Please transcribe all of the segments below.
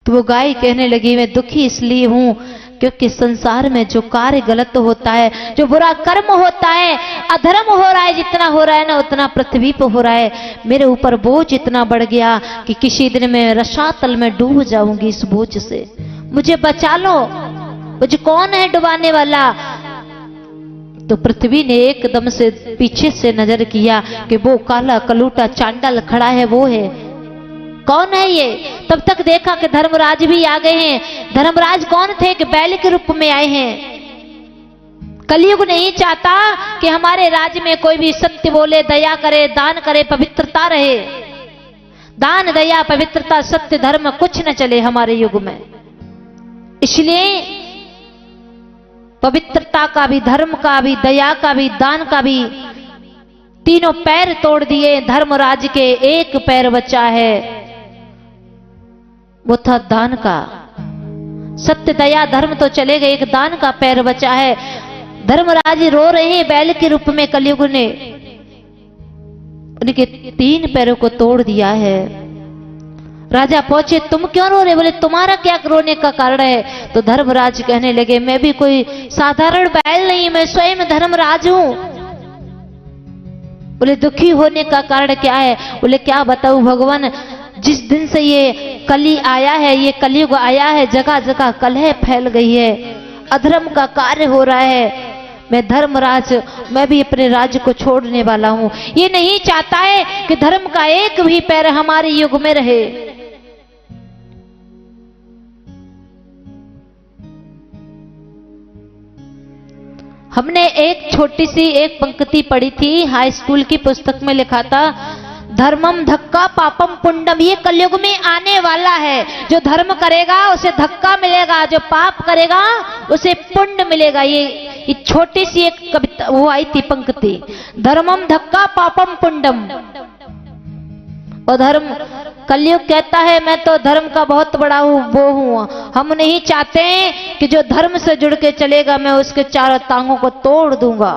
तो वो गाय कहने लगी, मैं दुखी इसलिए हूं क्योंकि संसार में जो कार्य गलत होता है, जो बुरा कर्म होता है, अधर्म हो रहा है, जितना हो रहा है ना उतना पृथ्वी पर हो रहा है। मेरे ऊपर बोझ इतना बढ़ गया कि किसी दिन मैं रसातल में डूब जाऊंगी इस बोझ से, मुझे बचा लो, मुझे कौन है डुबाने वाला। तो पृथ्वी ने एकदम से पीछे से नजर किया कि वो काला कलूटा चांडाल खड़ा है, वो है। कौन है ये? तब तक देखा कि धर्मराज भी आ गए हैं। धर्मराज कौन थे? कि बैल के रूप में आए हैं। कलयुग नहीं चाहता कि हमारे राज्य में कोई भी सत्य बोले, दया करे, दान करे, पवित्रता रहे। दान, दया, पवित्रता, सत्य, धर्म कुछ न चले हमारे युग में। इसलिए पवित्रता का भी, धर्म का भी, दया का भी, दान का भी तीनों पैर तोड़ दिए। धर्मराज के एक पैर बचा है, वो था दान का। सत्य, दया, धर्म तो चले गए, एक दान का पैर बचा है। धर्मराज रो रहे हैं बैल के रूप में। कलयुग ने उनके 3 पैरों को तोड़ दिया है। राजा पहुंचे, तुम क्यों रो रहे? बोले तुम्हारा क्या रोने का कारण है? तो धर्मराज कहने लगे, मैं भी कोई साधारण बैल नहीं, मैं स्वयं धर्मराज हूं। बोले दुखी होने का कारण क्या है? बोले क्या बताऊं भगवान, जिस दिन से ये कली आया है, ये कलयुग आया है, जगह जगह कलह फैल गई है, अधर्म का कार्य हो रहा है। मैं धर्मराज, मैं भी अपने राज्य को छोड़ने वाला हूं। ये नहीं चाहता है कि धर्म का एक भी पैर हमारे युग में रहे। हमने एक छोटी सी एक पंक्ति पढ़ी थी, हाई स्कूल की पुस्तक में लिखा था, धर्मम धक्का पापम पुंडम। ये कलयुग में आने वाला है। जो धर्म करेगा उसे धक्का मिलेगा, जो पाप करेगा उसे पुण्य मिलेगा। ये छोटी सी एक कविता वो आई थी पंक्ति, धर्मम धक्का पापम पुंडम। और धर्म, कलयुग कहता है मैं तो धर्म का बहुत बड़ा हूं, वो हूं। हम नहीं चाहते कि जो धर्म से जुड़ के चलेगा मैं उसके चारों टांगों को तोड़ दूंगा।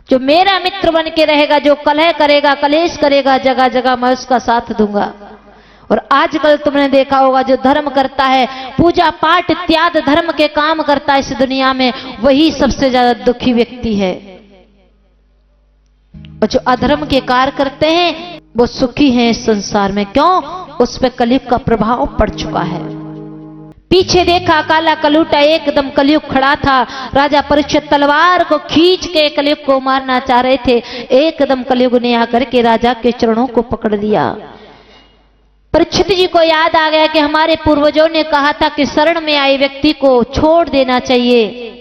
जो मेरा मित्र बन के रहेगा, जो कलह करेगा, कलेश करेगा, जगह जगह मैं उसका साथ दूंगा। और आजकल तुमने देखा होगा, जो धर्म करता है, पूजा पाठ इत्यादि धर्म के काम करता है इस दुनिया में, वही सबसे ज्यादा दुखी व्यक्ति है। और जो अधर्म के कार्य करते हैं वो सुखी हैं इस संसार में। क्यों? उस पर कलयुग का प्रभाव पड़ चुका है। पीछे देखा, काला कलूटा एकदम कलयुग खड़ा था। राजा परीक्षित तलवार को खींच के कलयुग को मारना चाह रहे थे। एकदम कलयुग ने आकर के राजा के चरणों को पकड़ लिया। परीक्षित जी को याद आ गया कि हमारे पूर्वजों ने कहा था कि शरण में आए व्यक्ति को छोड़ देना चाहिए।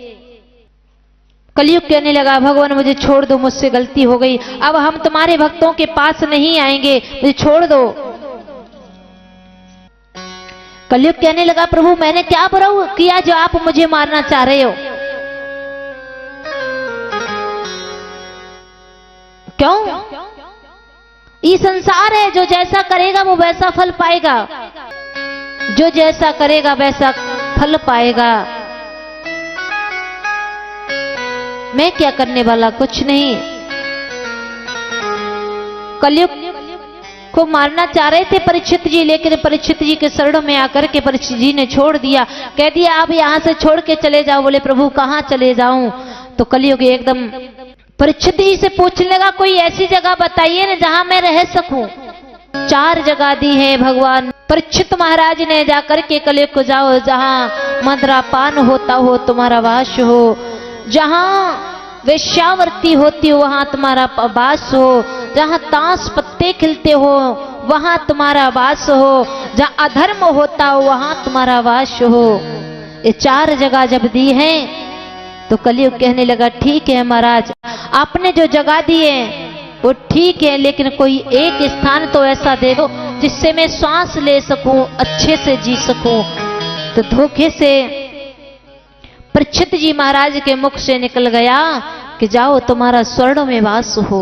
कलयुग कहने लगा, भगवान मुझे छोड़ दो, मुझसे गलती हो गई, अब हम तुम्हारे भक्तों के पास नहीं आएंगे, मुझे छोड़ दो। कलयुग कहने लगा, प्रभु मैंने क्या बुरा किया जो आप मुझे मारना चाह रहे हो? क्यों? ये संसार है, जो जैसा करेगा वो वैसा फल पाएगा। जो जैसा करेगा वैसा फल पाएगा। मैं क्या करने वाला? कुछ नहीं। कलयुग को मारना चाह रहे थे परीक्षित जी, लेकिन परीक्षित जी के शरणों में आकर के परीक्षित जी ने छोड़ दिया। कह दिया आप यहां से छोड़ के चले जाओ। बोले प्रभु कहां चले जाऊं? तो कलयुग एकदम परीक्षित जी से पूछने लगा, कोई ऐसी जगह बताइए ना जहां मैं रह सकूं। 4 जगह दी है भगवान। परीक्षित महाराज ने जाकर के कलयुग को, जाओ जहां मदिरापान होता हो तुम्हारा वास हो, जहां वेश्यावृत्ति होती हो वहां तुम्हारा वास हो, जहां ताश पत्ते खिलते हो वहां तुम्हारा वास हो, जहां अधर्म होता हो वहां तुम्हारा वास हो। ये 4 जगह जब दी है तो कलयुग कहने लगा, ठीक है महाराज, आपने जो जगह दी है वो ठीक है, लेकिन कोई एक स्थान तो ऐसा दे दो जिससे मैं सांस ले सकूं, अच्छे से जी सकूं। तो धोखे से परीक्षित जी महाराज के मुख से निकल गया कि जाओ तुम्हारा स्वर्ण में वास हो।